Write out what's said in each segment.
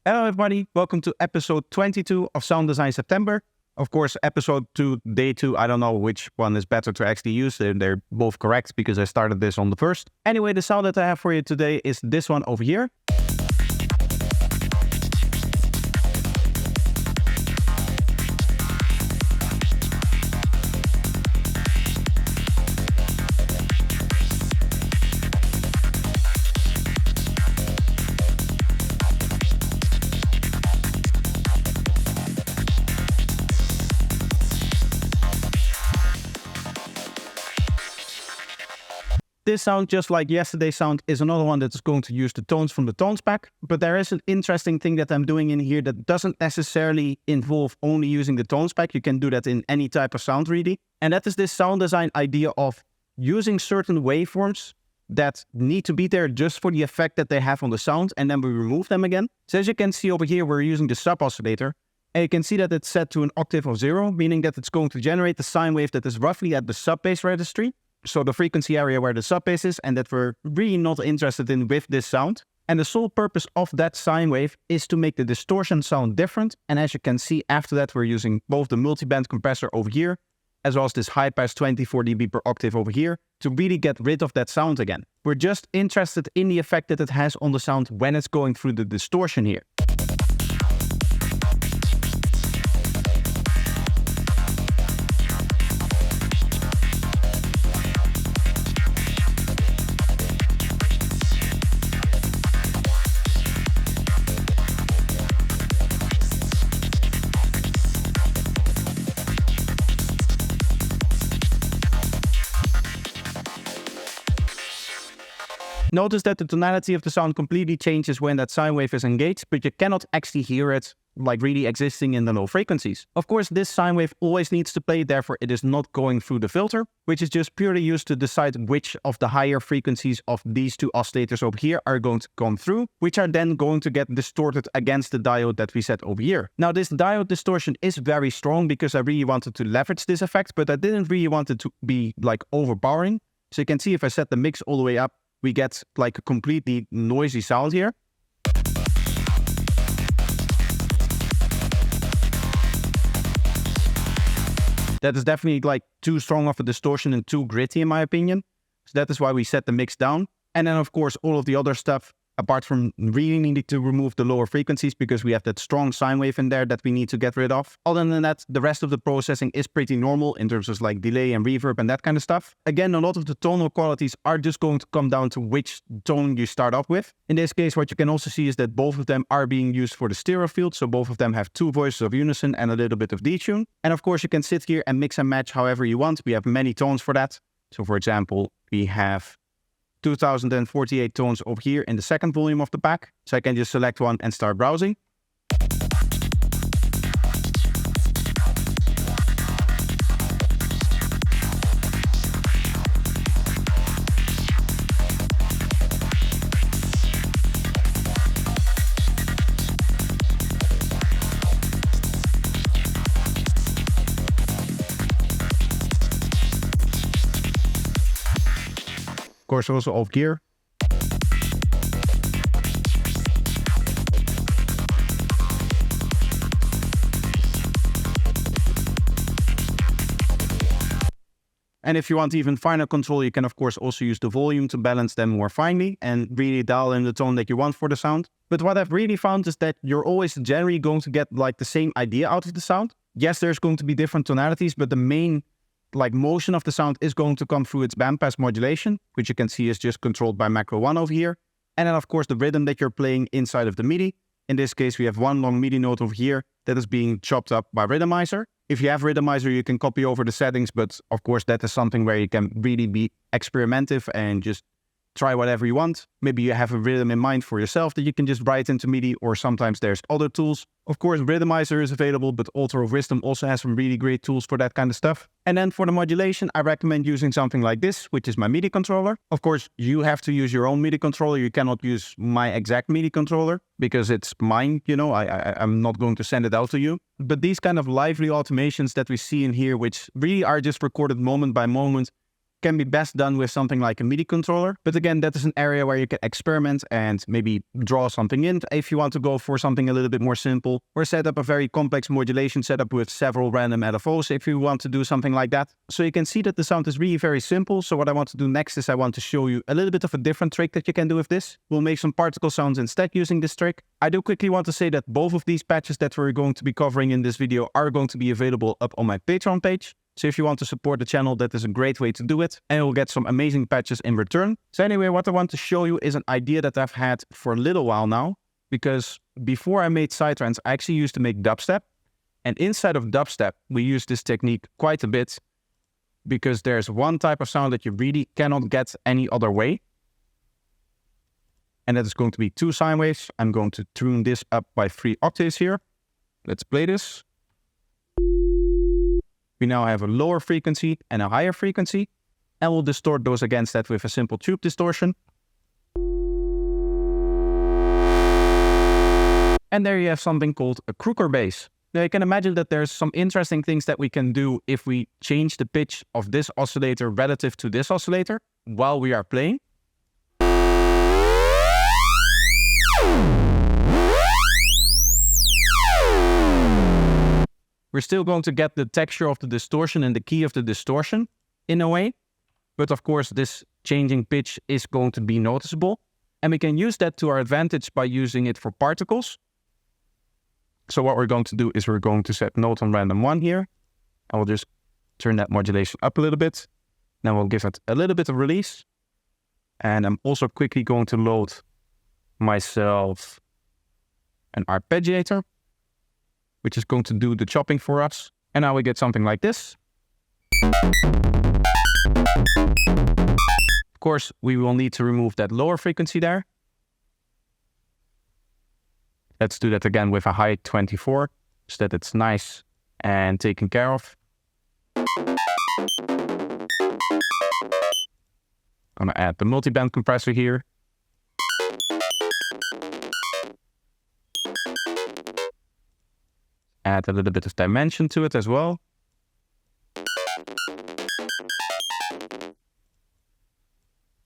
Hello everybody, welcome to episode 22 of Sound Design September. Of course, episode 2, day 2, I don't know which one is better to actually use. They're both correct because I started this on the first. Anyway, the sound that I have for you today is this one over here. This sound, just like yesterday's sound, is another one that is going to use the tones from the tones pack. But there is an interesting thing that I'm doing in here that doesn't necessarily involve only using the tones pack. You can do that in any type of sound really. And that is this sound design idea of using certain waveforms that need to be there just for the effect that they have on the sound, and then we remove them again. So as you can see over here, we're using the sub oscillator. And you can see that it's set to an octave of 0, meaning that it's going to generate the sine wave that is roughly at the sub bass registry. So the frequency area where the sub bass is, and that we're really not interested in with this sound. And the sole purpose of that sine wave is to make the distortion sound different. And as you can see, after that, we're using both the multiband compressor over here, as well as this high pass 24 dB per octave over here, to really get rid of that sound again. We're just interested in the effect that it has on the sound when it's going through the distortion here. Notice that the tonality of the sound completely changes when that sine wave is engaged, but you cannot actually hear it like really existing in the low frequencies. Of course, this sine wave always needs to play, therefore it is not going through the filter, which is just purely used to decide which of the higher frequencies of these two oscillators over here are going to come through, which are then going to get distorted against the diode that we set over here. Now, this diode distortion is very strong because I really wanted to leverage this effect, but I didn't really want it to be like overpowering. So you can see if I set the mix all the way up, we get like a completely noisy sound here. That is definitely like too strong of a distortion and too gritty in my opinion. So that is why we set the mix down. And then of course all of the other stuff, apart from really needing to remove the lower frequencies because we have that strong sine wave in there that we need to get rid of. Other than that, the rest of the processing is pretty normal in terms of like delay and reverb and that kind of stuff. Again, a lot of the tonal qualities are just going to come down to which tone you start off with. In this case, what you can also see is that both of them are being used for the stereo field. So both of them have two voices of unison and a little bit of detune. And of course, you can sit here and mix and match however you want. We have many tones for that. So for example, we have 2048 tones over here in the second volume of the pack. So I can just select one and start browsing. Of course, also off gear. And if you want even finer control, you can of course also use the volume to balance them more finely and really dial in the tone that you want for the sound. But what I've really found is that you're always generally going to get like the same idea out of the sound. Yes, there's going to be different tonalities, but the main motion of the sound is going to come through its bandpass modulation, which you can see is just controlled by macro 1 over here. And then of course the rhythm that you're playing inside of the MIDI. In this case, we have one long MIDI note over here that is being chopped up by Rhythmizer. If you have Rhythmizer, you can copy over the settings, but of course that is something where you can really be experimentative and just try whatever you want. Maybe you have a rhythm in mind for yourself that you can just write into MIDI, or sometimes there's other tools. Of course, Rhythmizer is available, but Altar of Wisdom also has some really great tools for that kind of stuff. And then for the modulation, I recommend using something like this, which is my MIDI controller. Of course, you have to use your own MIDI controller. You cannot use my exact MIDI controller because it's mine, you know, I'm not going to send it out to you. But these kind of lively automations that we see in here, which really are just recorded moment by moment, can be best done with something like a MIDI controller. But again, that is an area where you can experiment and maybe draw something in if you want to go for something a little bit more simple, or set up a very complex modulation setup with several random LFOs if you want to do something like that. So you can see that the sound is really very simple. So what I want to do next is I want to show you a little bit of a different trick that you can do with this. We'll make some particle sounds instead using this trick. I do quickly want to say that both of these patches that we're going to be covering in this video are going to be available up on my Patreon page. So if you want to support the channel, that is a great way to do it, and you'll get some amazing patches in return. So anyway, what I want to show you is an idea that I've had for a little while now, because before I made psytrance, I actually used to make dubstep. And inside of dubstep, we use this technique quite a bit, because there's one type of sound that you really cannot get any other way. And that is going to be 2 sine waves. I'm going to tune this up by 3 octaves here. Let's play this. We now have a lower frequency and a higher frequency, and we'll distort those against that with a simple tube distortion. And there you have something called a crooker bass. Now you can imagine that there's some interesting things that we can do if we change the pitch of this oscillator relative to this oscillator while we are playing. We're still going to get the texture of the distortion and the key of the distortion in a way. But of course, this changing pitch is going to be noticeable. And we can use that to our advantage by using it for particles. So what we're going to do is we're going to set note on random 1 here. And we'll just turn that modulation up a little bit. Then we'll give it a little bit of release. And I'm also quickly going to load myself an arpeggiator, which is going to do the chopping for us. And now we get something like this. Of course, we will need to remove that lower frequency there. Let's do that again with a high 24, so that it's nice and taken care of. I'm gonna add the multiband compressor here. Add a little bit of dimension to it as well.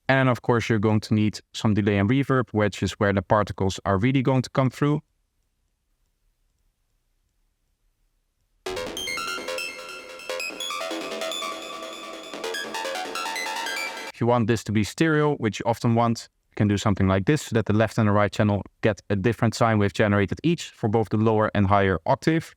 And of course, you're going to need some delay and reverb, which is where the particles are really going to come through. If you want this to be stereo, which you often want, you can do something like this, so that the left and the right channel get a different sine wave generated each for both the lower and higher octave.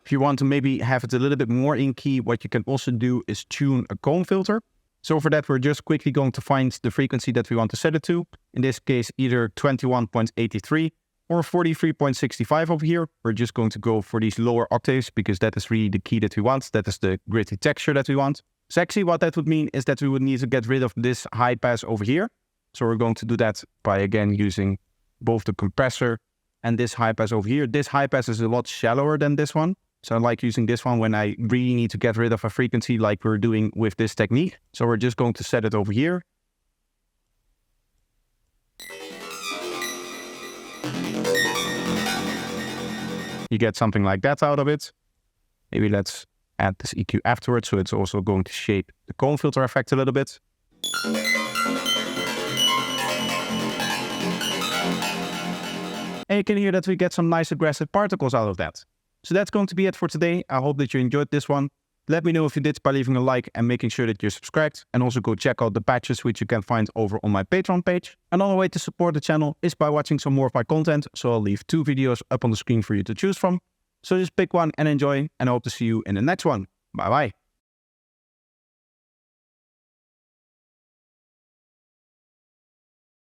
If you want to maybe have it a little bit more in key, what you can also do is tune a comb filter. So for that, we're just quickly going to find the frequency that we want to set it to. In this case, either 21.83 or 43.65 over here. We're just going to go for these lower octaves because that is really the key that we want. That is the gritty texture that we want. So actually what that would mean is that we would need to get rid of this high pass over here. So we're going to do that by again using both the compressor and this high pass over here. This high pass is a lot shallower than this one. So I like using this one when I really need to get rid of a frequency like we're doing with this technique. So we're just going to set it over here. You get something like that out of it. Maybe let's add this EQ afterwards, so it's also going to shape the comb filter effect a little bit. And you can hear that we get some nice aggressive particles out of that. So that's going to be it for today. I hope that you enjoyed this one. Let me know if you did by leaving a like and making sure that you're subscribed. And also go check out the patches which you can find over on my Patreon page. Another way to support the channel is by watching some more of my content. So I'll leave 2 videos up on the screen for you to choose from. So just pick one and enjoy, and I hope to see you in the next one. Bye bye.